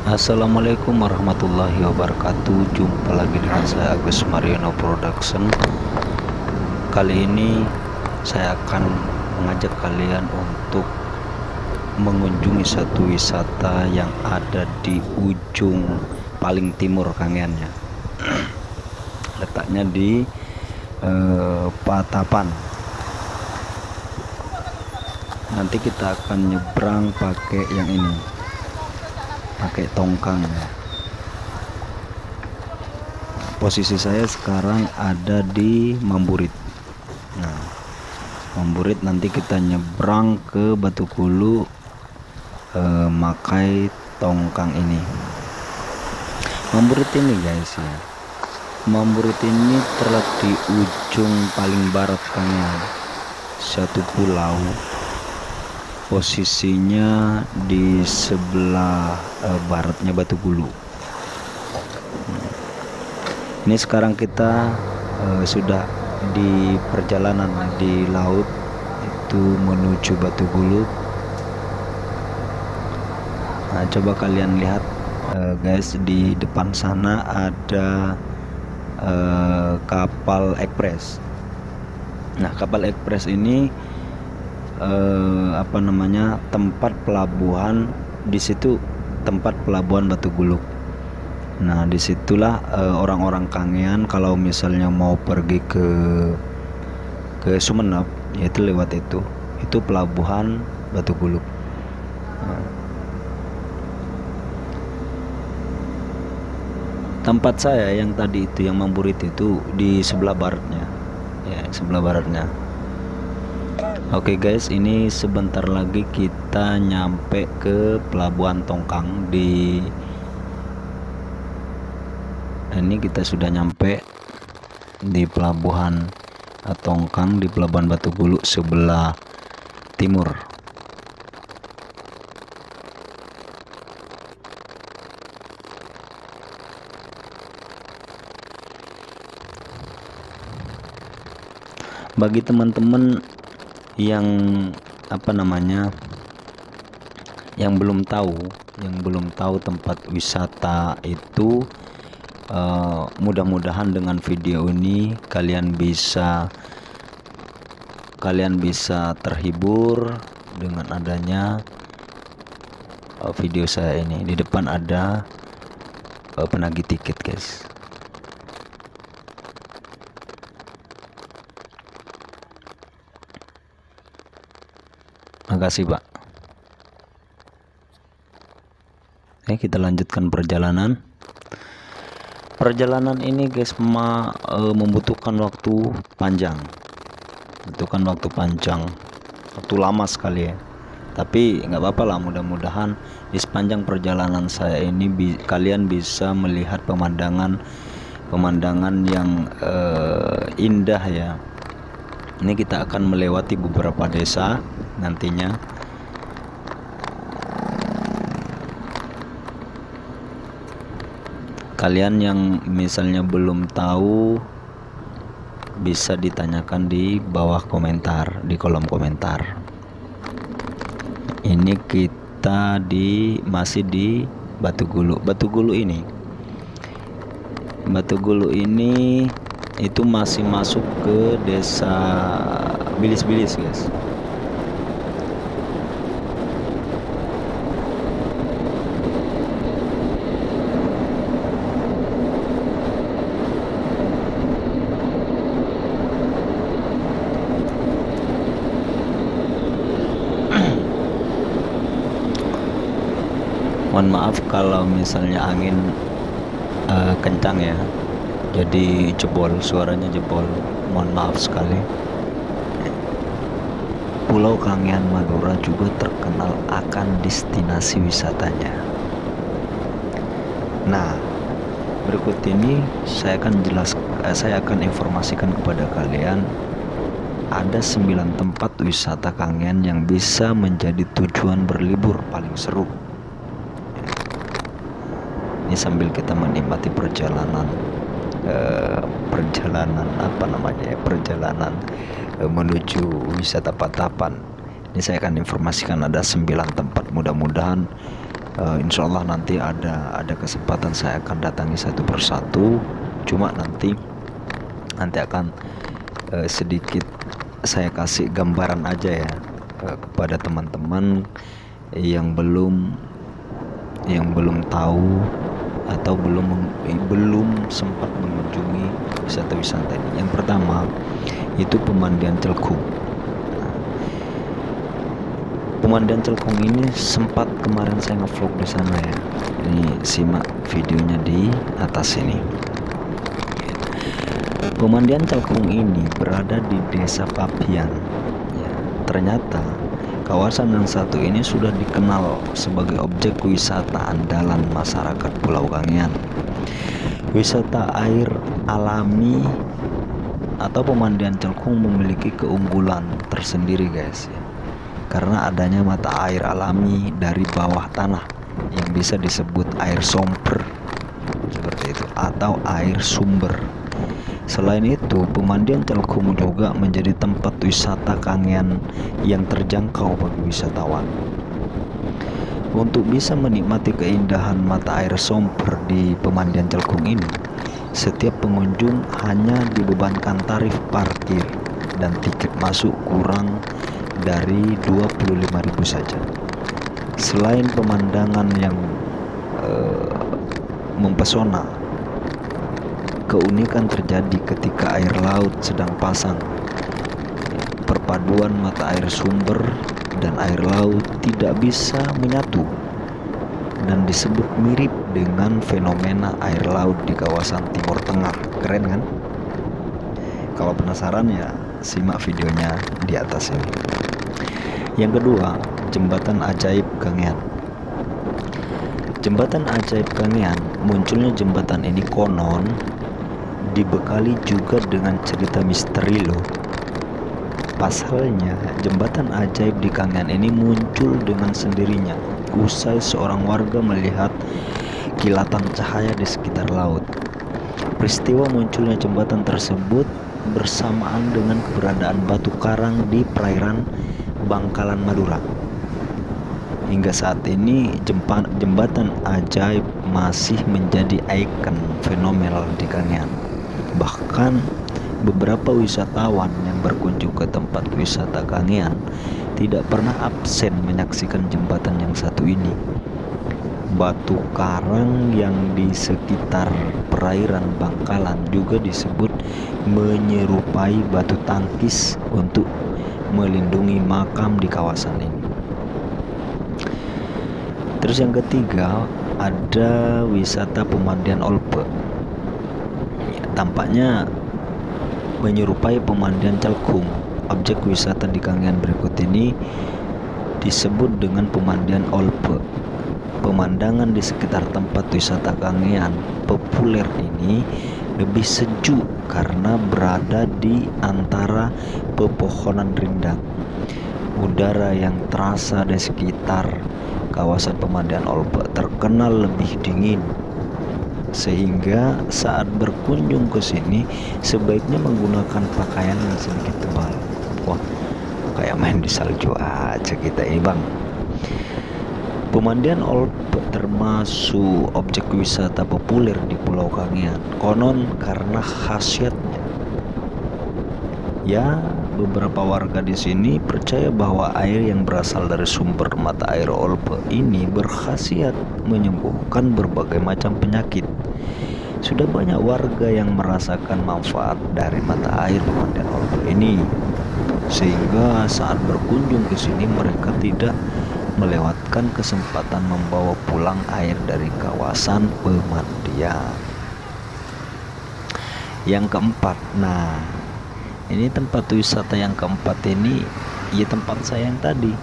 Assalamualaikum warahmatullahi wabarakatuh. Jumpa lagi dengan saya Agus Mariano Production. Kali ini saya akan mengajak kalian untuk mengunjungi satu wisata yang ada di ujung paling timur Kangeannya. Letaknya di Patapan. Nanti kita akan nyebrang pakai yang ini, pakai tongkang ya. Posisi saya sekarang ada di Mamburit. Nah, Mamburit nanti kita nyebrang ke Batukulu makai tongkang ini. Mamburit ini guys ya, Mamburit ini terletak di ujung paling barat Kangean, satu pulau. Posisinya di sebelah baratnya Batukulu. Ini sekarang kita sudah di perjalanan di laut itu menuju Batukulu. Nah, coba kalian lihat guys, di depan sana ada kapal ekspres. Nah, kapal ekspres ini tempat pelabuhan. Di situ tempat pelabuhan Batuguluk. Nah, disitulah orang-orang Kangean kalau misalnya mau pergi ke Sumenep, yaitu lewat itu pelabuhan Batuguluk. Nah, tempat saya yang tadi itu, yang Mamburit itu di sebelah baratnya ya, sebelah baratnya. Oke guys, ini sebentar lagi kita nyampe ke pelabuhan Tongkang. Ini kita sudah nyampe di pelabuhan Tongkang, di pelabuhan Batukulu sebelah timur. Bagi teman-teman yang yang belum tahu tempat wisata itu, mudah-mudahan dengan video ini kalian bisa terhibur dengan adanya video saya ini. Di depan ada penagih tiket guys. Makasih Pak. Kita lanjutkan perjalanan. Perjalanan ini guys membutuhkan waktu panjang, waktu lama sekali ya. Tapi nggak apa-apa lah, mudah-mudahan di sepanjang perjalanan saya ini kalian bisa melihat pemandangan yang indah ya. Ini kita akan melewati beberapa desa nantinya. Kalian yang misalnya belum tahu bisa ditanyakan di bawah komentar, di kolom komentar. Ini kita masih di Batugulu. Batugulu ini itu masih masuk ke desa Bilis-Bilis guys. Mohon maaf kalau misalnya angin kencang ya, jadi suaranya jebol. Mohon maaf sekali. Pulau Kangean Madura juga terkenal akan destinasi wisatanya. Nah, berikut ini saya akan informasikan kepada kalian ada 9 tempat wisata Kangean yang bisa menjadi tujuan berlibur paling seru. Ini sambil kita menikmati perjalanan menuju wisata Patapan. Ini saya akan informasikan ada 9 tempat. Mudah-mudahan Insya Allah nanti ada kesempatan saya akan datangi satu persatu. Cuma nanti akan sedikit saya kasih gambaran aja ya kepada teman-teman yang belum tahu atau belum sempat mengunjungi wisata-wisata ini. Yang pertama itu Pemandian Celkung. Pemandian Celkung ini sempat kemarin saya ngevlog di sana ya. Ini simak videonya di atas ini. Pemandian Celkung ini berada di Desa Papian. Ya, ternyata kawasan yang satu ini sudah dikenal sebagai objek wisata andalan masyarakat Pulau Kangean. Wisata air alami atau Pemandian Celkung memiliki keunggulan tersendiri guys ya. Karena adanya mata air alami dari bawah tanah yang bisa disebut air somper seperti itu atau air sumber. Selain itu, Pemandian Celkung juga menjadi tempat wisata Kangean yang terjangkau bagi wisatawan. Untuk bisa menikmati keindahan mata air somper di Pemandian Celkung ini, setiap pengunjung hanya dibebankan tarif parkir dan tiket masuk kurang dari 25.000 saja. Selain pemandangan yang mempesona, keunikan terjadi ketika air laut sedang pasang. Perpaduan mata air sumber dan air laut tidak bisa menyatu dan disebut mirip dengan fenomena air laut di kawasan Timur Tengah. Keren kan? Kalau penasaran ya simak videonya di atas ini. Yang kedua, Jembatan Ajaib Kangean. Jembatan Ajaib Kangean, munculnya jembatan ini konon dibekali juga dengan cerita misteri loh. Pasalnya, jembatan ajaib di Kangean ini muncul dengan sendirinya usai seorang warga melihat kilatan cahaya di sekitar laut. Peristiwa munculnya jembatan tersebut bersamaan dengan keberadaan batu karang di perairan Bangkalan Madura. Hingga saat ini jembatan ajaib masih menjadi ikon fenomenal di Kangean. Bahkan beberapa wisatawan yang berkunjung ke tempat wisata Kangean tidak pernah absen menyaksikan jembatan yang satu ini. Batu karang yang di sekitar perairan Bangkalan juga disebut menyerupai batu tangkis untuk melindungi makam di kawasan ini. Terus yang ketiga ada wisata Pemandian Olpe. Tampaknya menyerupai Pemandian Celkung. Objek wisata di Kangean berikut ini disebut dengan Pemandian Olpe. Pemandangan di sekitar tempat wisata Kangean populer ini lebih sejuk karena berada di antara pepohonan rindang. Udara yang terasa di sekitar kawasan Pemandian Olpe terkenal lebih dingin, sehingga saat berkunjung ke sini sebaiknya menggunakan pakaian yang sedikit tebal. Wah, kayak main di salju aja kita ini bang. Pemandian Olpe termasuk objek wisata populer di Pulau Kangean. Konon karena khasiatnya. Ya, beberapa warga di sini percaya bahwa air yang berasal dari sumber mata air Olpe ini berkhasiat menyembuhkan berbagai macam penyakit. Sudah banyak warga yang merasakan manfaat dari mata air Pemandian Olpe ini, sehingga saat berkunjung ke sini mereka tidak melewatkan kesempatan membawa pulang air dari kawasan pemandian. Yang keempat, nah ini tempat wisata yang keempat ini ya tempat saya yang tadi.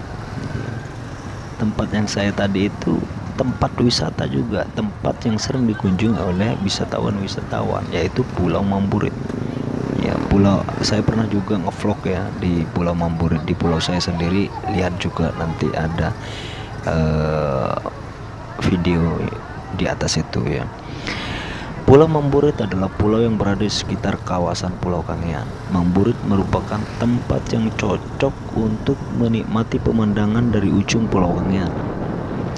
Tempat yang saya tadi itu tempat wisata juga, tempat yang sering dikunjungi oleh wisatawan, yaitu Pulau Mamburit. Ya, saya pernah juga ngevlog ya di Pulau Mamburit, di pulau saya sendiri. Lihat juga nanti ada video di atas itu ya. Pulau Mamburit adalah pulau yang berada di sekitar kawasan Pulau Kangean. Mamburit merupakan tempat yang cocok untuk menikmati pemandangan dari ujung Pulau Kangean.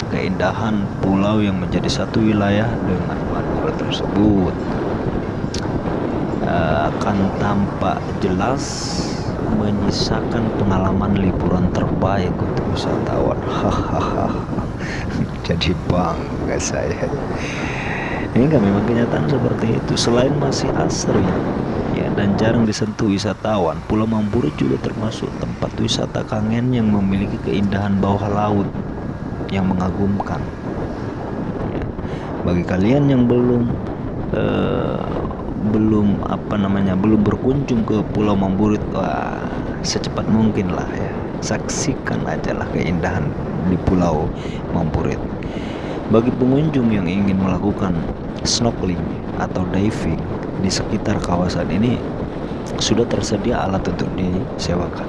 keindahan pulau yang menjadi satu wilayah dengan pulau tersebut akan tampak jelas menyisakan pengalaman liburan terbaik untuk wisatawan. Hahaha. Jadi bangga saya. Ini kan memang kenyataan seperti itu. Selain masih asri ya dan jarang disentuh wisatawan, Pulau Mamburut juga termasuk tempat wisata kangen yang memiliki keindahan bawah laut yang mengagumkan. Ya, bagi kalian yang belum berkunjung ke Pulau Mamburut, wah, secepat mungkin lah ya, saksikan aja lah keindahan di Pulau Mamburut. Bagi pengunjung yang ingin melakukan snorkeling atau diving di sekitar kawasan ini, sudah tersedia alat untuk disewakan.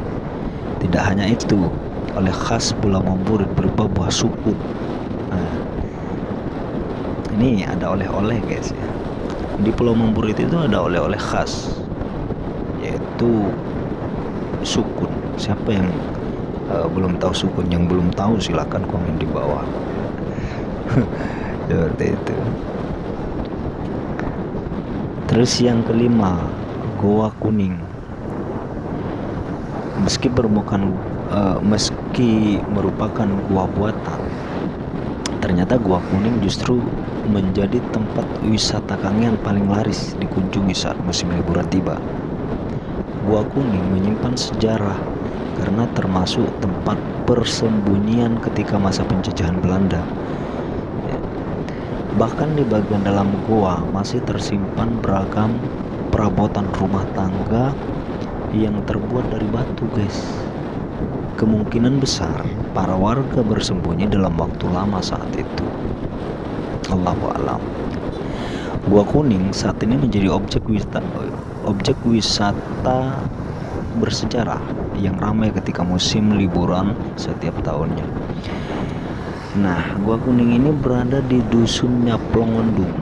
Tidak hanya itu, oleh khas Pulau Mamburut berupa buah sukun. Nah, ini ada oleh-oleh guys ya. Di Pulau Mamburut itu ada oleh-oleh khas, yaitu sukun. Siapa yang belum tahu sukun? Yang belum tahu silakan komen di bawah. Seperti itu. Terus yang kelima, Goa Kuning. Meski merupakan gua buatan, ternyata Goa Kuning justru menjadi tempat wisata kangen paling laris dikunjungi saat musim liburan tiba. Goa Kuning menyimpan sejarah karena termasuk tempat persembunyian ketika masa penjajahan Belanda. Bahkan di bagian dalam goa masih tersimpan beragam perabotan rumah tangga yang terbuat dari batu guys. Kemungkinan besar para warga bersembunyi dalam waktu lama saat itu. Allahu a'lam. Goa Kuning saat ini menjadi objek wisata bersejarah yang ramai ketika musim liburan setiap tahunnya. Nah, Goa Kuning ini berada di dusun Nyaplongondung.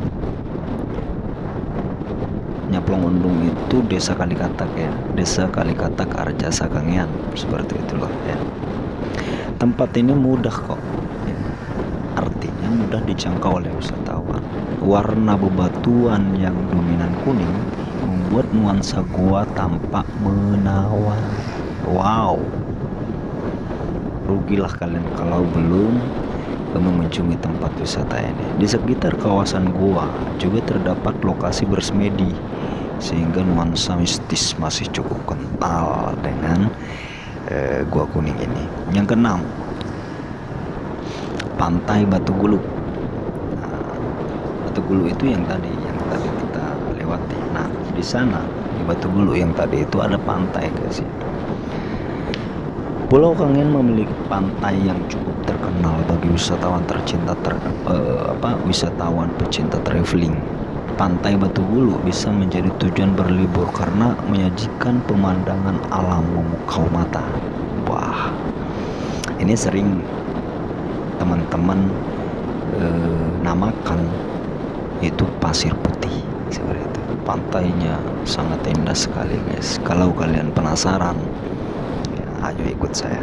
Nyaplongondung itu desa Kalikatak ya, desa Kalikatak Arjasa Kangean, seperti itulah ya. Tempat ini mudah kok ya. Artinya mudah dijangkau oleh wisatawan. Warna bebatuan yang dominan kuning membuat nuansa goa tampak menawan. Wow, rugilah kalian kalau belum mengunjungi tempat wisata ini. Di sekitar kawasan goa juga terdapat lokasi bersemedi, sehingga nuansa mistis masih cukup kental dengan Goa Kuning ini. Yang keenam, Pantai Batu Gulu. Batu Gulu itu yang tadi kita lewati. Nah, di sana di Batu Gulu yang tadi itu ada pantai guys. Pulau Kangen memiliki pantai yang cukup terkenal bagi wisatawan wisatawan pecinta traveling. Pantai Batu Gulu bisa menjadi tujuan berlibur karena menyajikan pemandangan alam memukau mata. Wah, ini sering teman-teman namakan itu pasir putih seperti itu. Pantainya sangat indah sekali guys. Kalau kalian penasaran, ayo ikut saya.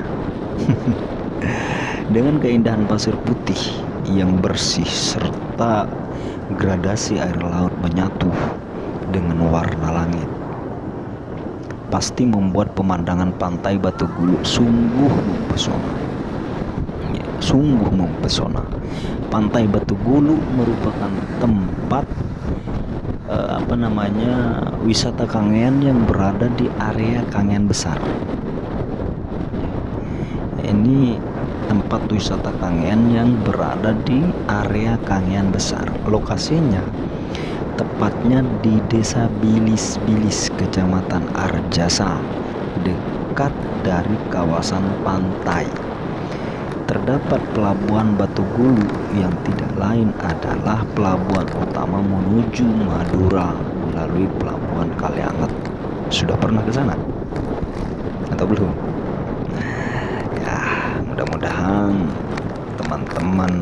Dengan keindahan pasir putih yang bersih serta gradasi air laut menyatu dengan warna langit, pasti membuat pemandangan pantai Batu Gulu sungguh mempesona. Sungguh mempesona. Pantai Batu Gulu merupakan tempat wisata Kangean yang berada di area Kangean besar. Ini tempat wisata Kangean yang berada di area Kangean besar. Lokasinya tepatnya di Desa Bilis-Bilis, Kecamatan Arjasa, dekat dari kawasan pantai. Terdapat pelabuhan Batu Gulu yang tidak lain adalah pelabuhan utama menuju Madura melalui pelabuhan Kalianget. Sudah pernah ke sana atau belum? Mudah-mudahan teman-teman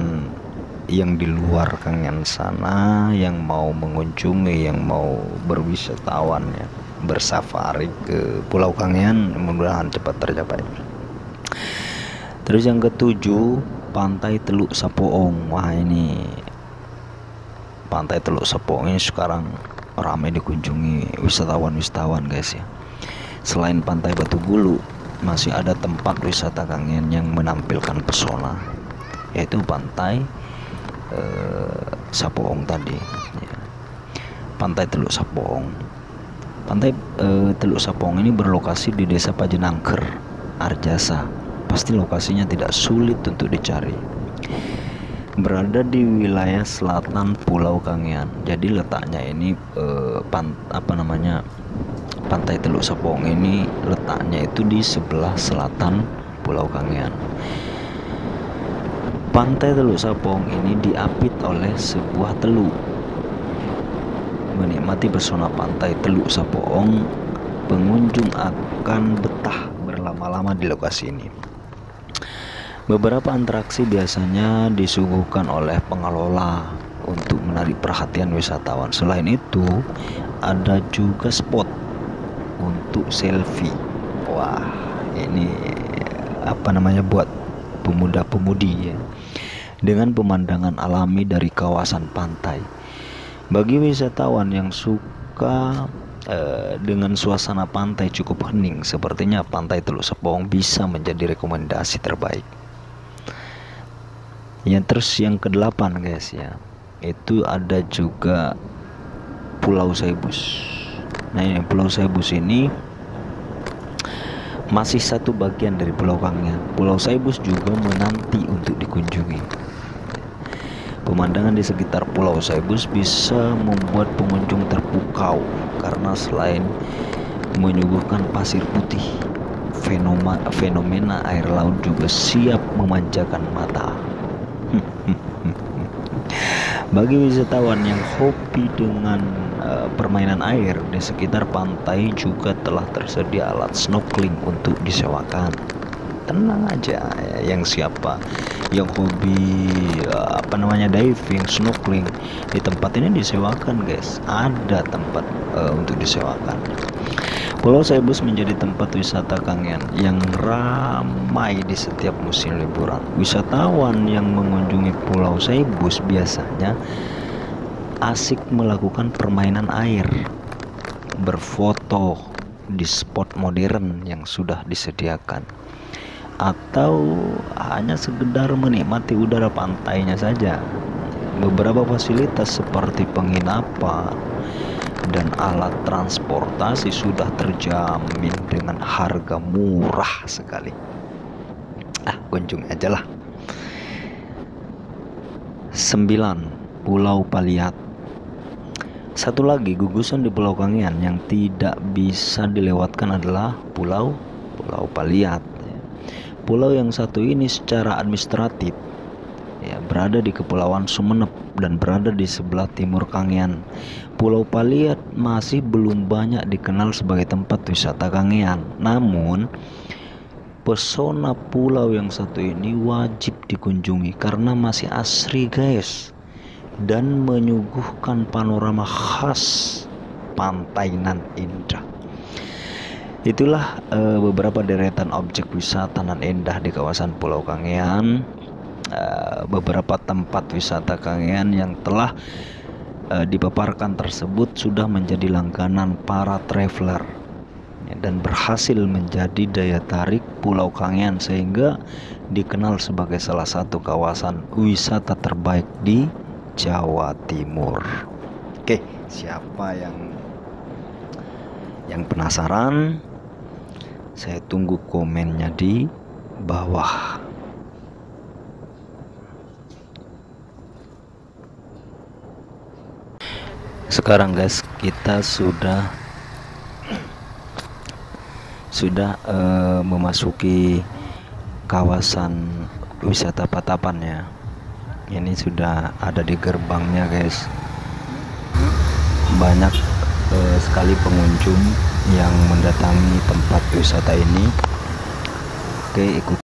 yang di luar Kangean sana yang mau mengunjungi, yang mau berwisatawan ya, bersafari ke Pulau Kangean, mudah-mudahan cepat tercapai. Terus yang ketujuh, Pantai Teluk Sapoong. Wah, ini Pantai Teluk Sapoong ini sekarang ramai dikunjungi wisatawan guys ya. Selain Pantai Batu Bulu, masih ada tempat wisata Kangean yang menampilkan pesona, yaitu Pantai Sapoong tadi ya. Pantai Teluk Sapoong. Pantai Teluk Sapoong ini berlokasi di Desa Pajenangker, Arjasa. Pasti lokasinya tidak sulit untuk dicari. Berada di wilayah selatan Pulau Kangean. Jadi letaknya ini Pantai Teluk Sapoong ini letaknya itu di sebelah selatan Pulau Kangean. Pantai Teluk Sapoong ini diapit oleh sebuah teluk. Menikmati pesona Pantai Teluk Sapoong, pengunjung akan betah berlama-lama di lokasi ini. Beberapa atraksi biasanya disuguhkan oleh pengelola untuk menarik perhatian wisatawan. Selain itu, ada juga spot untuk selfie. Wah, ini buat pemuda-pemudi ya, dengan pemandangan alami dari kawasan pantai. Bagi wisatawan yang suka dengan suasana pantai cukup hening, sepertinya Pantai Teluk Sapoong bisa menjadi rekomendasi terbaik. Yang ke-8 guys ya, itu ada juga Pulau Saibus. Nah, ini Pulau Saibus ini masih satu bagian dari Pulau Kangean. Pulau Saibus juga menanti untuk dikunjungi. Pemandangan di sekitar Pulau Saibus bisa membuat pengunjung terpukau karena selain menyuguhkan pasir putih, fenomena air laut juga siap memanjakan mata. Bagi wisatawan yang hobi dengan permainan air, di sekitar pantai juga telah tersedia alat snorkeling untuk disewakan. Tenang aja ya, yang hobi diving, snorkeling, di tempat ini disewakan guys. Ada tempat untuk disewakan. Pulau Saibus menjadi tempat wisata Kangean yang ramai di setiap musim liburan. Wisatawan yang mengunjungi Pulau Saibus biasanya asik melakukan permainan air, berfoto di spot modern yang sudah disediakan, atau hanya sekedar menikmati udara pantainya saja. Beberapa fasilitas seperti penginapan dan alat transportasi sudah terjamin dengan harga murah sekali. Kunjungi aja lah. 9. Pulau Paliat. Satu lagi gugusan di Pulau Kangean yang tidak bisa dilewatkan adalah Pulau Paliat. Pulau yang satu ini secara administratif ya berada di Kepulauan Sumeneb dan berada di sebelah timur Kangean. Pulau Paliat masih belum banyak dikenal sebagai tempat wisata Kangean. Namun pesona pulau yang satu ini wajib dikunjungi karena masih asri guys, dan menyuguhkan panorama khas pantai nan indah. Itulah beberapa deretan objek wisata nan indah di kawasan Pulau Kangean. Beberapa tempat wisata Kangean yang telah dipaparkan tersebut sudah menjadi langganan para traveler dan berhasil menjadi daya tarik Pulau Kangean sehingga dikenal sebagai salah satu kawasan wisata terbaik di Jawa Timur. Oke, siapa yang penasaran? Saya tunggu komennya di bawah. Sekarang guys, kita sudah memasuki kawasan wisata Patapan ya. Ini sudah ada di gerbangnya guys. Banyak sekali pengunjung yang mendatangi tempat wisata ini. Oke, ikut.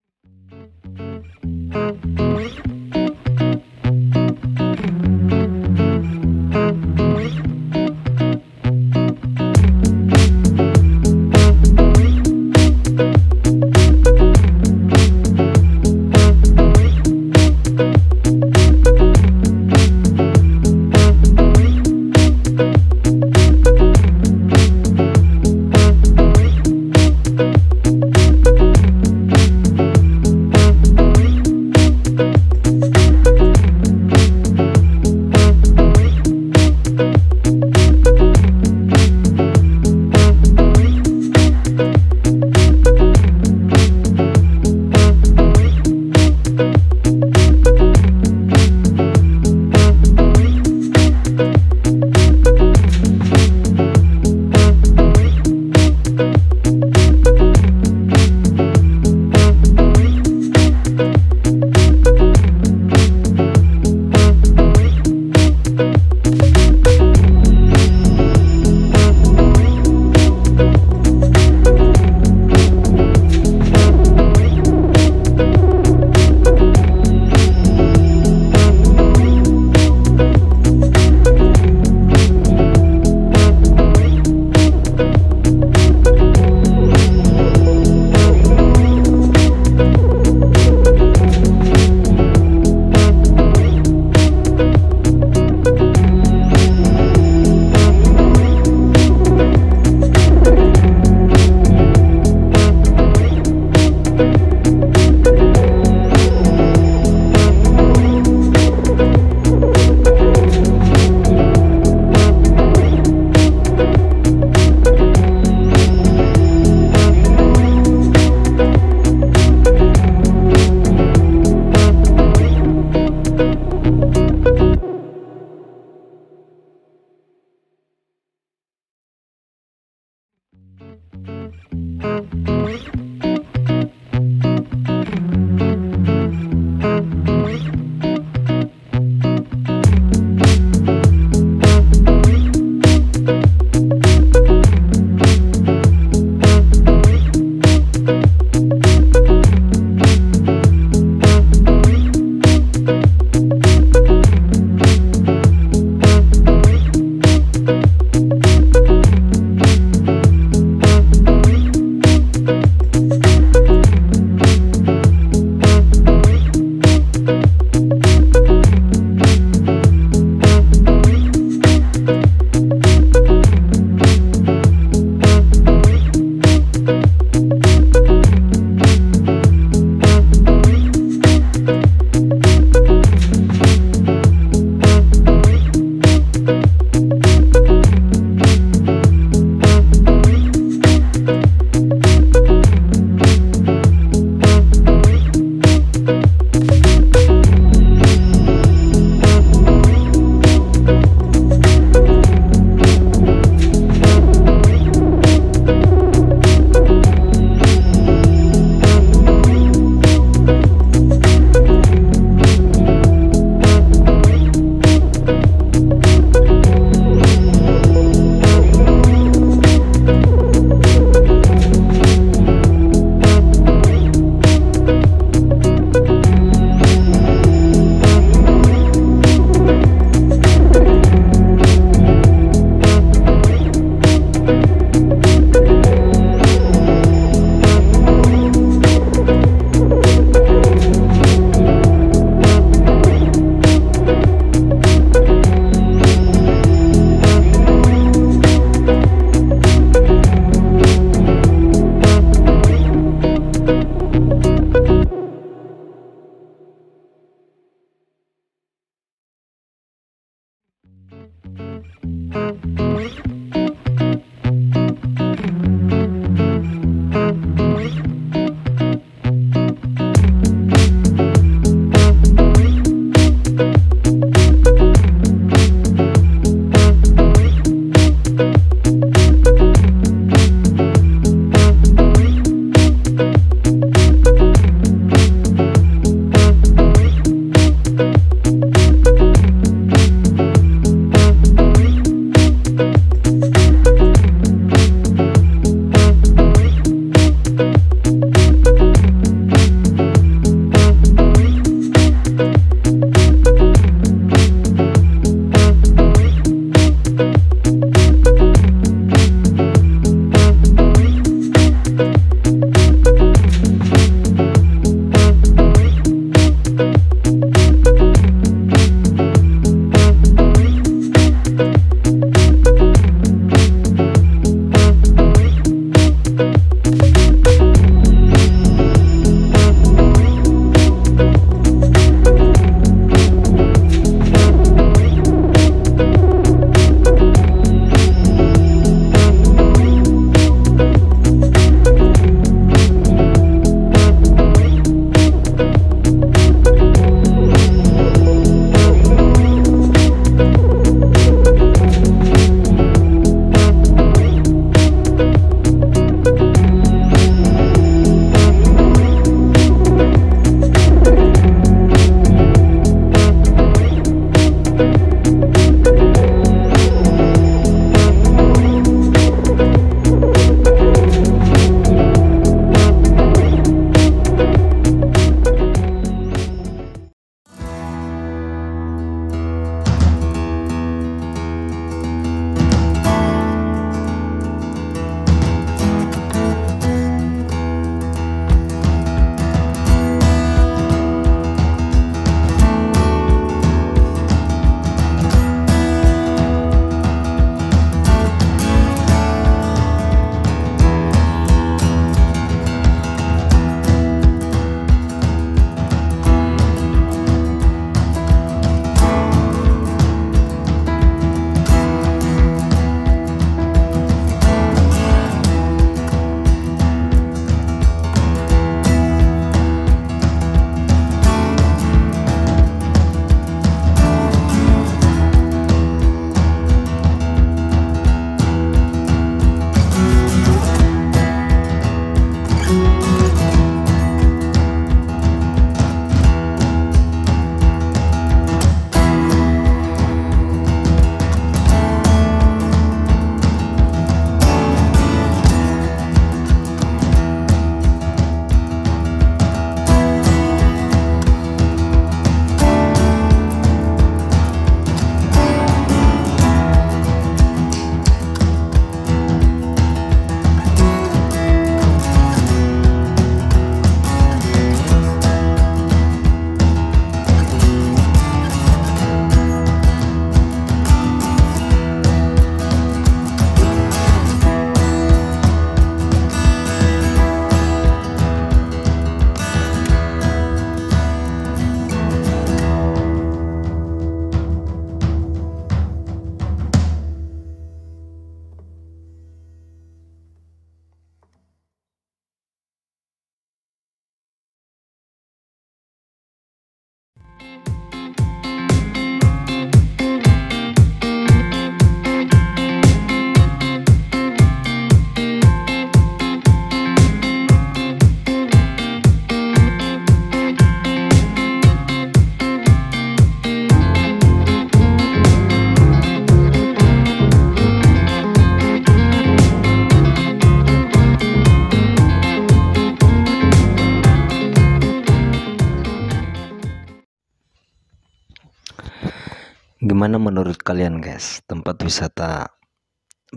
Gimana menurut kalian guys, tempat wisata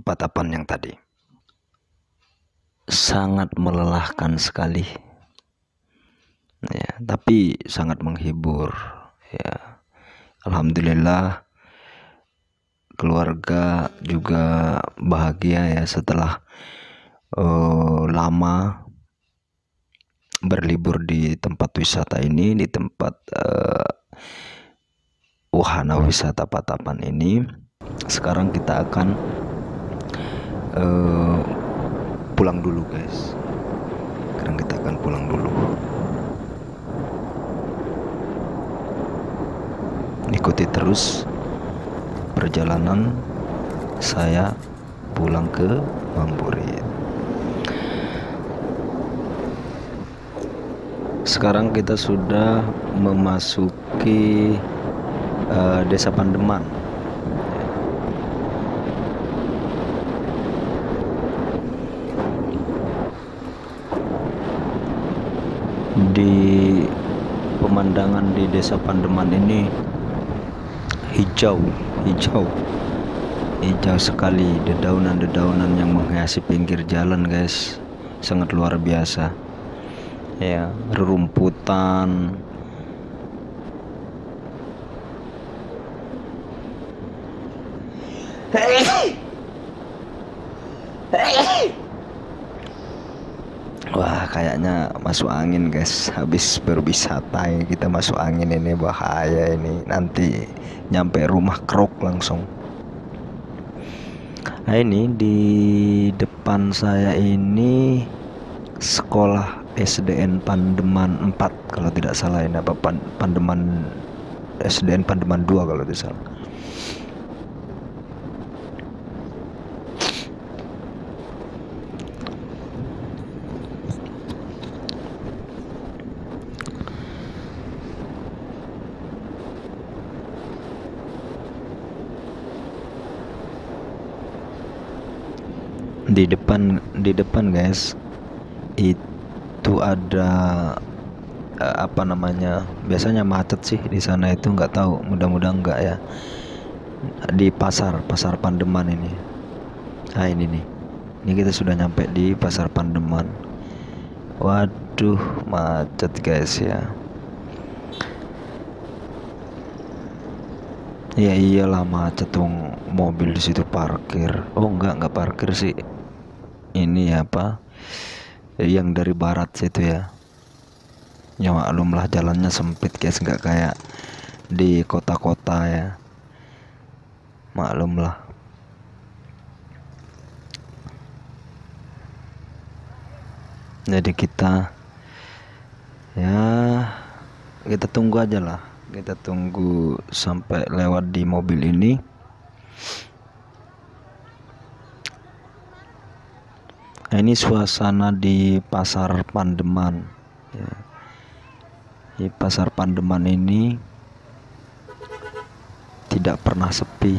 Patapan yang tadi? Sangat melelahkan sekali ya, tapi sangat menghibur ya. Alhamdulillah keluarga juga bahagia ya setelah lama berlibur di tempat wisata ini, di tempat wahana wisata Patapan ini. Sekarang kita akan pulang dulu guys. Sekarang kita akan pulang dulu. Ikuti terus perjalanan saya pulang ke Mamburit. Sekarang kita sudah memasuki Desa Pandeman. Di pemandangan di Desa Pandeman ini hijau hijau sekali, dedaunan-dedaunan yang menghiasi pinggir jalan guys, sangat luar biasa ya. Rerumputan, wah kayaknya masuk angin guys. Habis berwisata ya, kita masuk angin ini, bahaya ini, nanti nyampe rumah krok langsung. Nah ini di depan saya ini sekolah SDN Pandeman 4 kalau tidak salah, ini apa Pandeman, SDN Pandeman 2 kalau tidak salah. Di depan guys itu ada apa namanya, biasanya macet sih di sana itu, nggak tahu, mudah-mudahan enggak ya, di pasar Pandeman ini. Nah ini nih, ini kita sudah nyampe di pasar Pandeman. Waduh macet guys ya. Ya iyalah macet dong, mobil di situ parkir. Oh enggak parkir sih, ini apa yang dari barat situ ya. Ya maklumlah jalannya sempit guys, nggak kayak di kota-kota ya, maklumlah. Jadi kita tunggu aja lah, kita tunggu sampai lewat di mobil ini. Nah, ini suasana di pasar Pandeman ya. Di pasar Pandeman ini tidak pernah sepi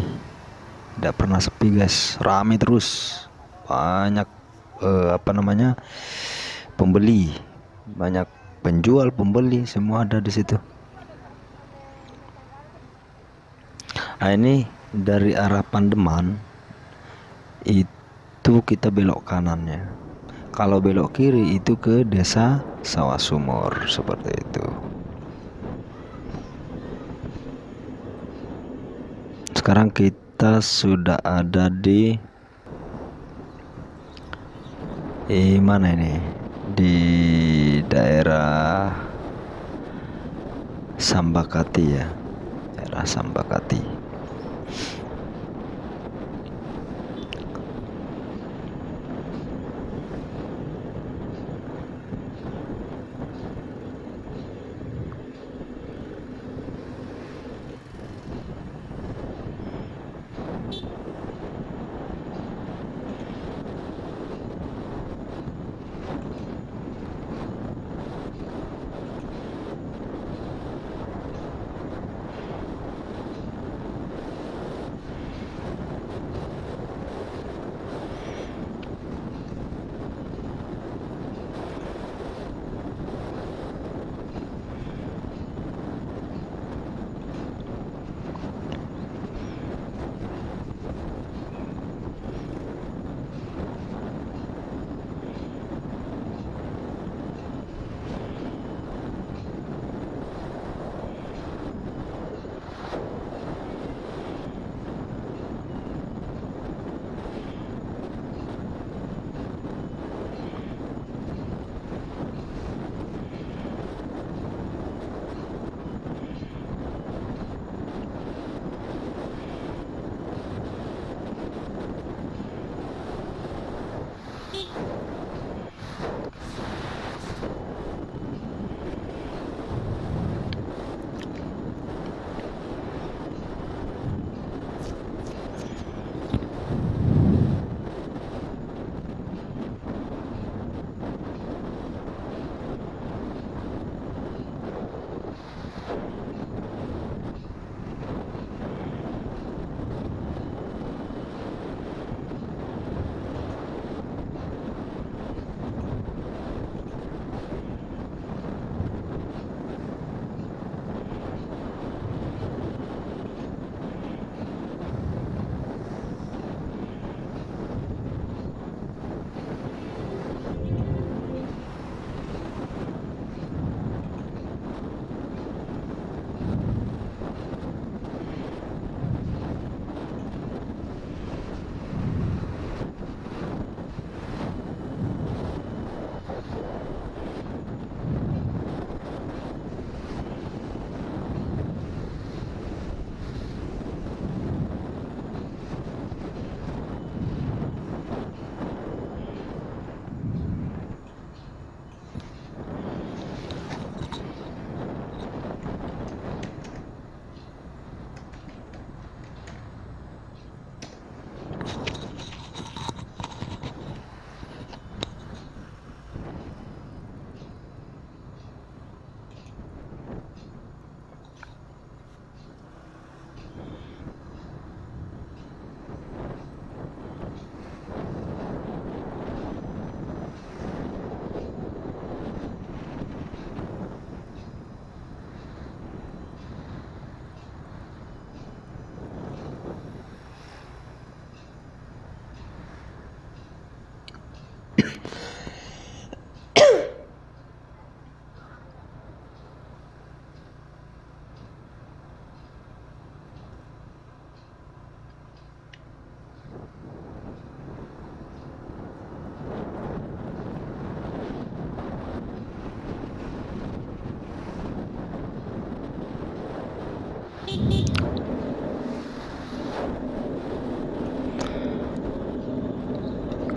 guys, ramai terus, banyak apa namanya, pembeli, banyak penjual, pembeli, semua ada di situ. Nah ini dari arah Pandeman itu kita belok kanannya, kalau belok kiri itu ke desa Sawah Sumur, seperti itu. Sekarang kita sudah ada di mana ini, di daerah Sambakati ya, daerah Sambakati.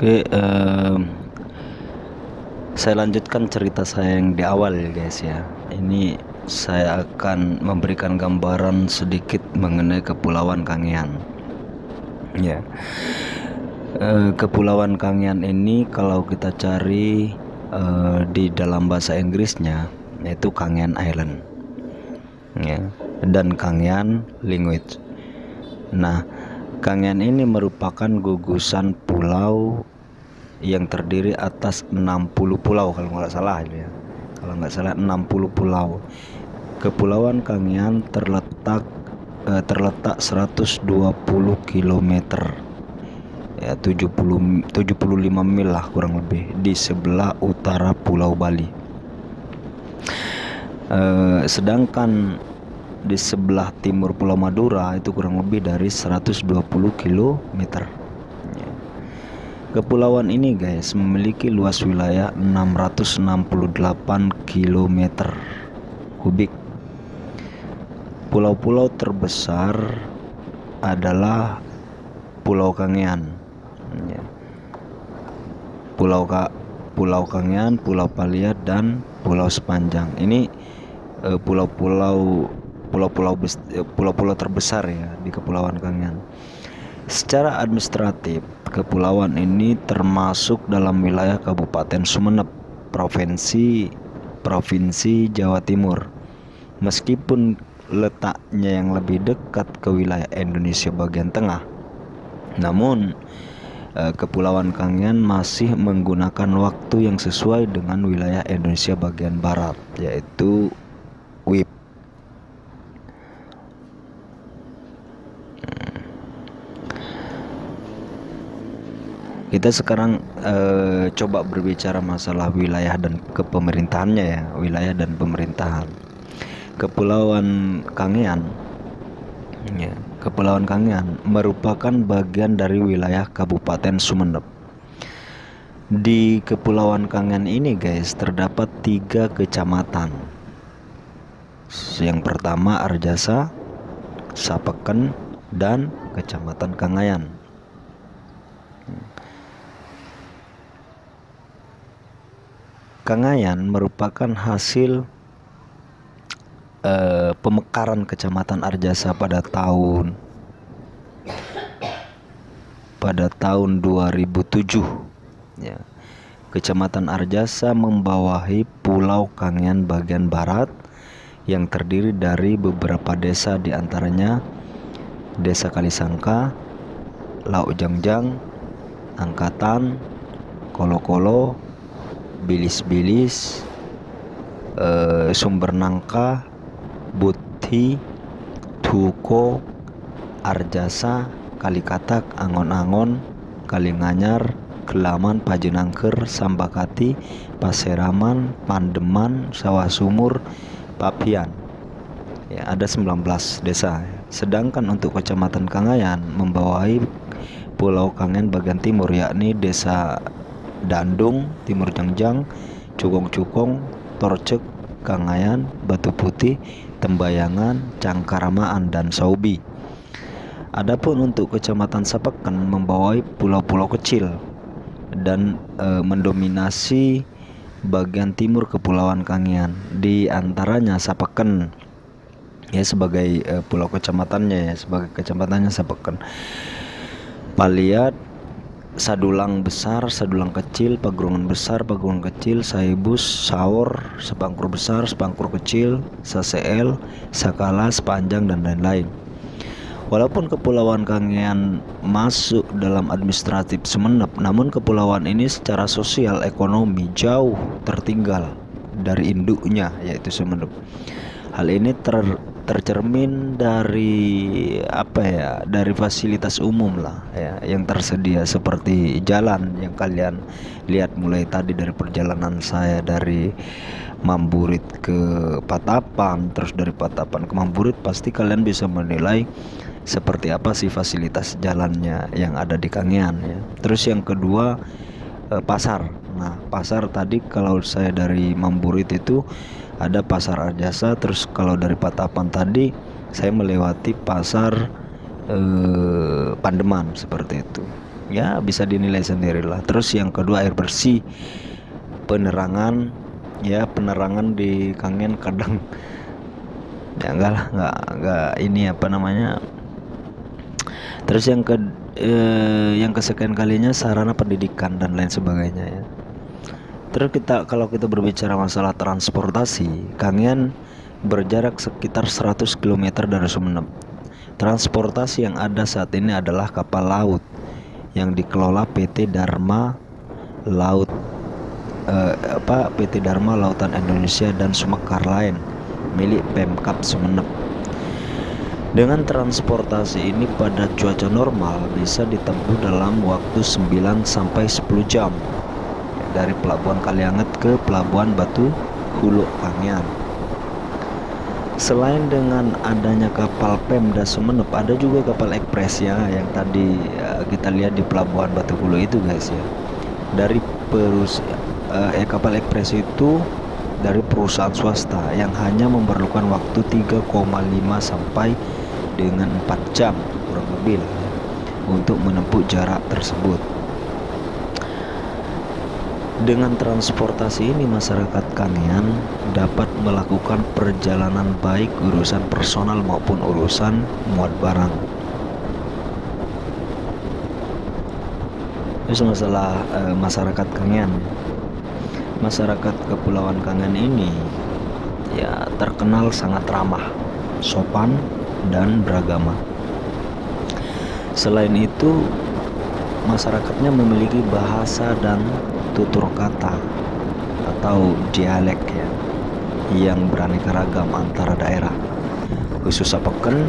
Oke, saya lanjutkan cerita saya yang di awal ya guys ya. Ini saya akan memberikan gambaran sedikit mengenai Kepulauan Kangean. Ya, Kepulauan Kangean ini kalau kita cari di dalam bahasa Inggrisnya yaitu Kangean Island, ya, dan Kangean language. Nah, Kangean ini merupakan gugusan pulau yang terdiri atas 60 pulau kalau nggak salah ya. Kalau nggak salah 60 pulau. Kepulauan Kangean terletak 120 km, ya 75 mil lah kurang lebih, di sebelah utara Pulau Bali. Sedangkan di sebelah timur Pulau Madura itu kurang lebih dari 120 km. Kepulauan ini guys memiliki luas wilayah 668 km kubik. Pulau-pulau terbesar adalah Pulau Kangean, ya. Pulau Kangean, Pulau Paliat, dan Pulau Sepanjang. Ini pulau-pulau terbesar ya di Kepulauan Kangean. Secara administratif, kepulauan ini termasuk dalam wilayah Kabupaten Sumeneb, Provinsi Jawa Timur. Meskipun letaknya yang lebih dekat ke wilayah Indonesia bagian tengah, namun Kepulauan Kangean masih menggunakan waktu yang sesuai dengan wilayah Indonesia bagian barat, yaitu WIB. Kita sekarang coba berbicara masalah wilayah dan kepemerintahannya ya, wilayah dan pemerintahan. Kepulauan Kangean, ya, Kepulauan Kangean merupakan bagian dari wilayah Kabupaten Sumeneb. Di Kepulauan Kangean ini guys terdapat 3 kecamatan. Yang pertama Arjasa, Sapeken, dan Kecamatan Kangean. Kangean merupakan hasil pemekaran Kecamatan Arjasa pada tahun 2007. Ya. Kecamatan Arjasa membawahi Pulau Kangean bagian barat yang terdiri dari beberapa desa, diantaranya Desa Kalisangka, Lauk Jangjang, Angkatan, Kolo-Kolo, Bilis-Bilis, Sumber Nangka, Buthi, Tuko, Arjasa, Kalikatak, Angon-Angon, Kalinganyar, Gelaman, Pajenangker, Sambakati, Paseraman, Pandeman, Sawah Sumur, Papian. Ya, ada 19 desa. Sedangkan untuk Kecamatan Kangean membawahi Pulau Kangean bagian timur, yakni Desa Dandung, Timur Jangjang, Cukong-Cukong, Torcek, Kangean, Batu Putih, Tembayangan, Cangkaramaan, dan Saubi. Adapun untuk Kecamatan Sapeken membawahi pulau-pulau kecil dan mendominasi bagian timur Kepulauan Kangean, di antaranya Sapeken ya sebagai pulau kecamatannya, ya sebagai kecamatannya Sapeken, Paliat, Sadulang besar, Sadulang kecil, Pagerungan besar, Pagerungan kecil, Saibus, Saur, Sepangkur besar, Sepangkur kecil, Saseel, Sakala, Sepanjang, dan lain-lain. Walaupun Kepulauan Kangean masuk dalam administratif Sumeneb, namun kepulauan ini secara sosial ekonomi jauh tertinggal dari induknya, yaitu Sumeneb. Hal ini tercermin dari dari fasilitas umum lah ya yang tersedia, seperti jalan yang kalian lihat mulai tadi dari perjalanan saya dari Mamburit ke Patapan, terus dari Patapan ke Mamburit, pasti kalian bisa menilai seperti apa sih fasilitas jalannya yang ada di Kangean ya. Terus yang kedua pasar. Nah, pasar tadi kalau saya dari Mamburit itu ada pasar Arjasa, terus kalau dari Patapan tadi saya melewati pasar Pandeman, seperti itu ya bisa dinilai sendirilah. Terus yang kedua air bersih, penerangan, ya penerangan di Kangen kadang ya enggak lah, enggak ini apa namanya. Terus yang kesekian kalinya sarana pendidikan dan lain sebagainya ya. Terus kalau kita berbicara masalah transportasi, Kangen berjarak sekitar 100 km dari Sumeneb. Transportasi yang ada saat ini adalah kapal laut yang dikelola PT Dharma Laut PT Dharma Lautan Indonesia dan Sumekar Line milik Pemkab Sumeneb. Dengan transportasi ini pada cuaca normal bisa ditempuh dalam waktu 9 sampai 10 jam dari Pelabuhan Kalianget ke Pelabuhan Batu Hulu Kangean. Selain dengan adanya kapal Pemda Sumeneb, ada juga kapal ekspres ya yang tadi kita lihat di Pelabuhan Batu Hulu itu guys ya. Dari kapal ekspres itu dari perusahaan swasta yang hanya memerlukan waktu 3,5 sampai dengan 4 jam kurang lebih lah ya, untuk menempuh jarak tersebut. Dengan transportasi ini masyarakat Kangean dapat melakukan perjalanan baik urusan personal maupun urusan muat barang. Terus masalah masyarakat Kangean. Masyarakat Kepulauan Kangean ini ya terkenal sangat ramah, sopan dan beragama. Selain itu, masyarakatnya memiliki bahasa dan tutur kata atau dialek ya yang beraneka ragam antara daerah, khusus Sapeken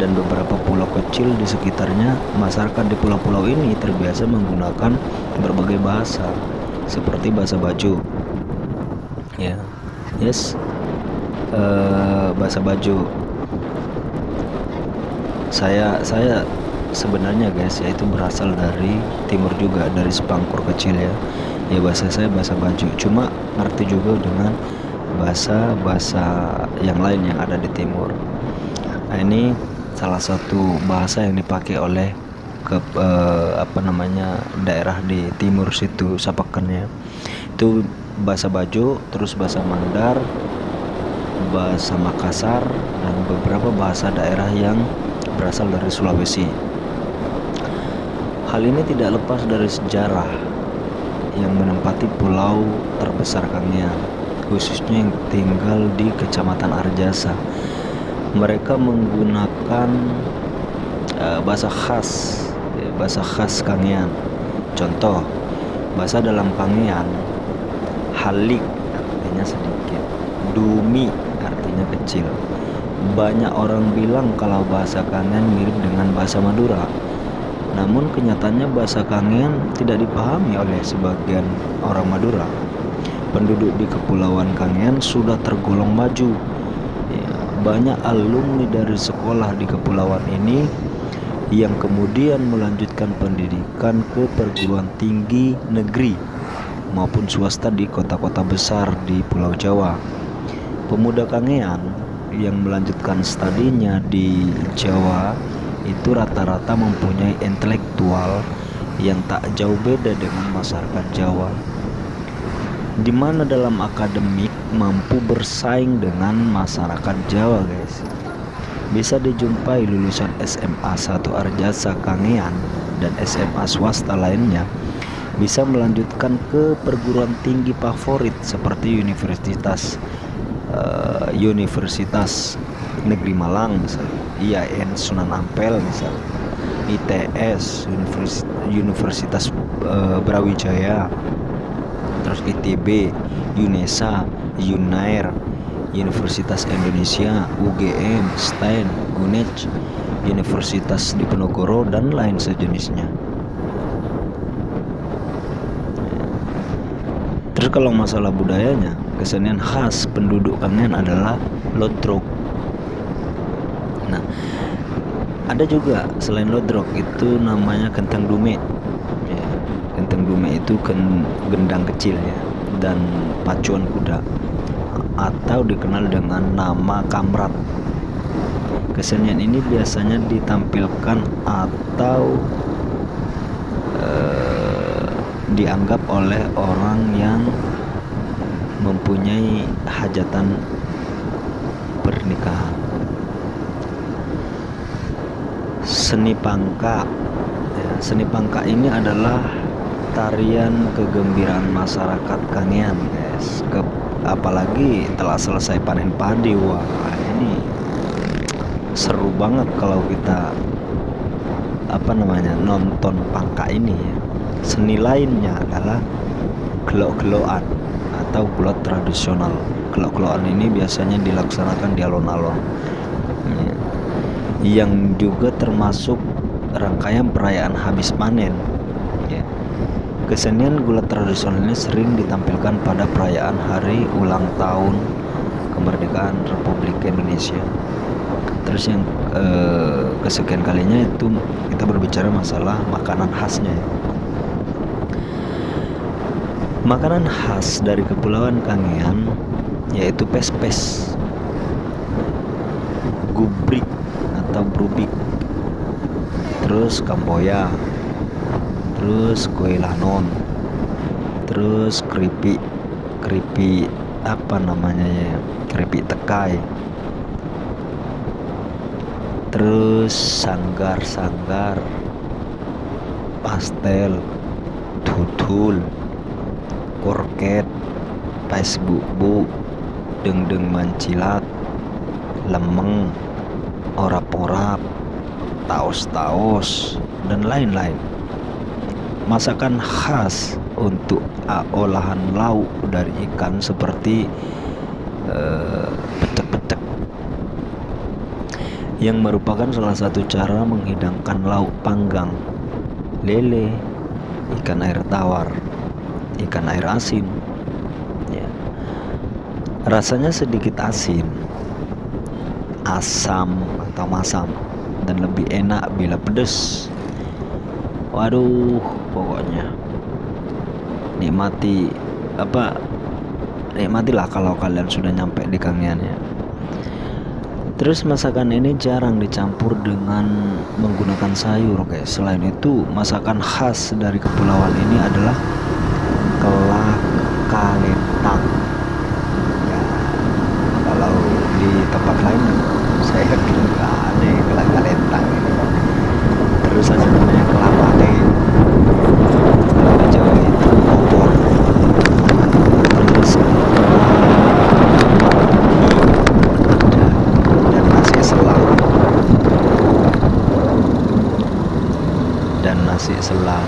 dan beberapa pulau kecil di sekitarnya. Masyarakat di pulau-pulau ini terbiasa menggunakan berbagai bahasa seperti bahasa Bajo ya, bahasa Bajo. Saya sebenarnya guys ya itu berasal dari timur juga, dari Sepangkur kecil ya. Ya bahasa saya bahasa Bajo, cuma ngerti juga dengan bahasa yang lain yang ada di timur. Nah, ini salah satu bahasa yang dipakai oleh daerah di timur situ Sapeken ya. Itu bahasa Bajo, terus bahasa Mandar, bahasa Makassar, dan beberapa bahasa daerah yang berasal dari Sulawesi. Hal ini tidak lepas dari sejarah yang menempati pulau terbesar Kangean, khususnya yang tinggal di Kecamatan Arjasa. Mereka menggunakan bahasa khas Kangean. Contoh, bahasa dalam Kangean, halik artinya sedikit, dumi artinya kecil. Banyak orang bilang kalau bahasa Kangean mirip dengan bahasa Madura. Namun kenyataannya bahasa Kangean tidak dipahami oleh sebagian orang Madura. Penduduk di Kepulauan Kangean sudah tergolong maju. Ya, banyak alumni dari sekolah di kepulauan ini yang kemudian melanjutkan pendidikan ke perguruan tinggi negeri maupun swasta di kota-kota besar di Pulau Jawa. Pemuda Kangean yang melanjutkan studinya di Jawa itu rata-rata mempunyai intelektual yang tak jauh beda dengan masyarakat Jawa, di mana dalam akademik mampu bersaing dengan masyarakat Jawa guys. Bisa dijumpai lulusan SMA 1 Arjasa Kangean dan SMA swasta lainnya bisa melanjutkan ke perguruan tinggi favorit seperti Universitas Negeri Malang misalnya, IAIN Sunan Ampel misalnya, ITS Universitas Brawijaya, terus ITB, UNESA, UNAIR, Universitas Indonesia, UGM, STAN, UNED, Universitas Diponegoro dan lain sejenisnya. Terus kalau masalah budayanya, kesenian khas penduduk Kangean adalah lodrok. Nah, ada juga selain lodrok itu namanya kentang dume. Ya, kentang dume itu gendang kecil ya, dan pacuan kuda atau dikenal dengan nama kamrat. Kesenian ini biasanya ditampilkan atau dianggap oleh orang yang mempunyai hajatan pernikahan. Seni Pangka, ya, seni Pangka ini adalah tarian kegembiraan masyarakat Kangean, guys. Apalagi telah selesai panen padi. Wah, ini seru banget kalau kita nonton Pangka ini ya. Seni lainnya adalah gelok-gelokan atau gulat tradisional. Gelok-gelokan ini biasanya dilaksanakan di alun-alun ya, yang juga termasuk rangkaian perayaan habis panen ya. Kesenian gulat tradisional ini sering ditampilkan pada perayaan hari ulang tahun kemerdekaan Republik Indonesia. Terus yang kesekian kalinya itu kita berbicara masalah makanan khasnya ya. Makanan khas dari Kepulauan Kangean yaitu pes-pes, gubrik atau brubik, terus kamboya, terus kue lanon, terus keripik keripik tekai, terus sanggar, pastel, dudul, korket, pes bubuk, dengdeng mancilat, lemeng, orap-orap, taos-taos, dan lain-lain. Masakan khas untuk olahan lauk dari ikan seperti pecek-pecek, yang merupakan salah satu cara menghidangkan lauk panggang, lele, ikan air tawar, ikan air asin ya. Rasanya sedikit asin, asam atau masam, dan lebih enak bila pedas. Waduh, pokoknya nikmatilah kalau kalian sudah nyampe di Kangean ya. Terus masakan ini jarang dicampur dengan menggunakan sayur, guys. Selain itu, masakan khas dari kepulauan ini adalah kelak kalentang ya. Kalau di tempat lain saya bilang nggak ada kelak kalentang ini. Terus ada namanya kelapa teh, kalau Jawa itu opor, terus dan nasi selang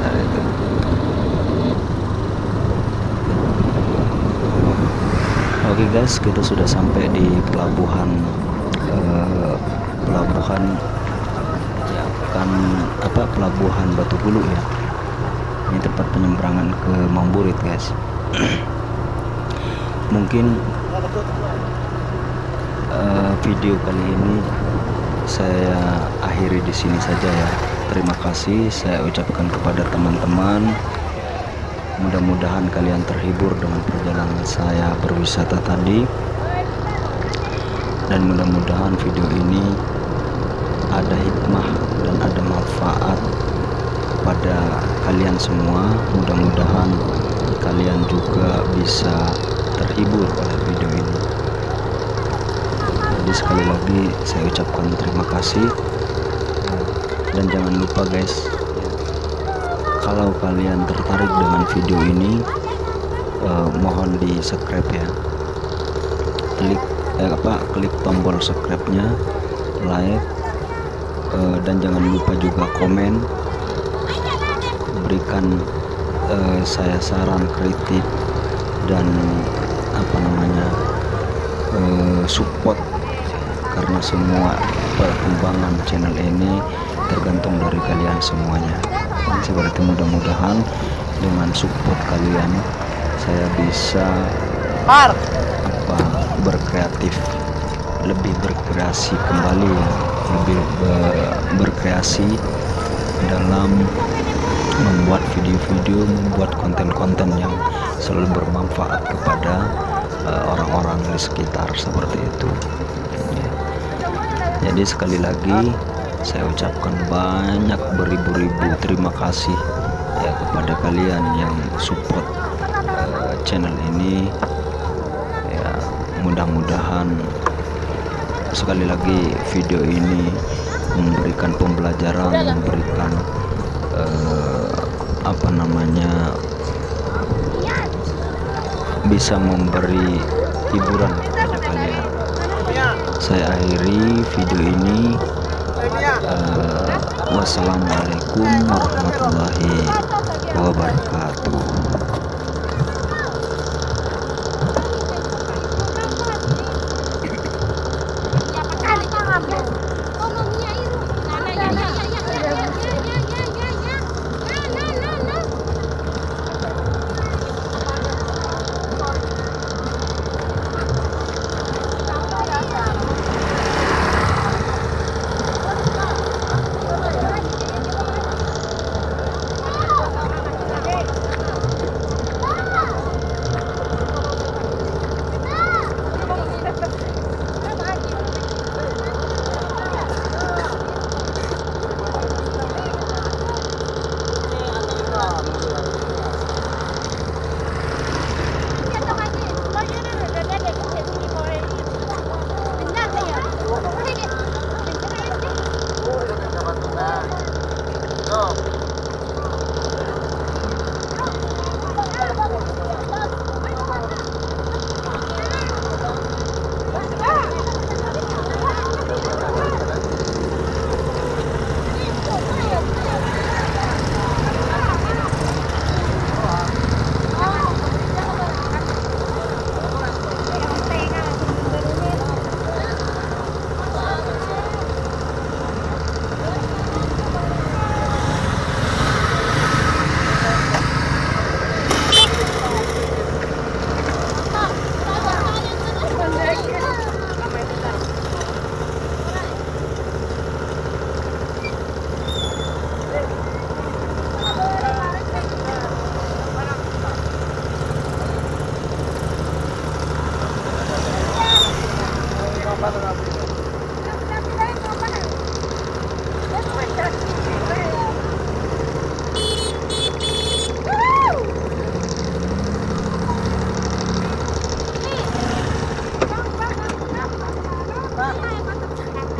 nah, itu. Oke guys, kita sudah sampai di pelabuhan pelabuhan Batu Gulu ya. Ini tempat penyeberangan ke Mamburit, guys. Mungkin video kali ini saya akhiri di sini saja ya. Terima kasih saya ucapkan kepada teman-teman. Mudah-mudahan kalian terhibur dengan perjalanan saya berwisata tadi, dan mudah-mudahan video ini ada hikmah dan ada manfaat pada kalian semua. Mudah-mudahan kalian juga bisa terhibur oleh video ini. Jadi sekali lagi saya ucapkan terima kasih, dan jangan lupa guys, kalau kalian tertarik dengan video ini, mohon di subscribe ya. Klik tombol subscribe-nya, like, dan jangan lupa juga komen, berikan saya saran, kritik, dan support, karena semua perkembangan channel ini tergantung dari kalian semuanya. Seperti mudah-mudahan dengan support kalian saya bisa berkreatif, lebih berkreasi kembali, lebih berkreasi dalam membuat video-video, membuat konten-konten yang selalu bermanfaat kepada orang-orang di sekitar, seperti itu ya. Jadi sekali lagi Saya ucapkan banyak beribu-ribu terima kasih ya kepada kalian yang support channel ini ya. Mudah-mudahan sekali lagi video ini memberikan pembelajaran, memberikan bisa memberi hiburan kepada kalian. Saya akhiri video ini. Wassalamualaikum warahmatullahi wabarakatuh.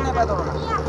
Ini apa tuh?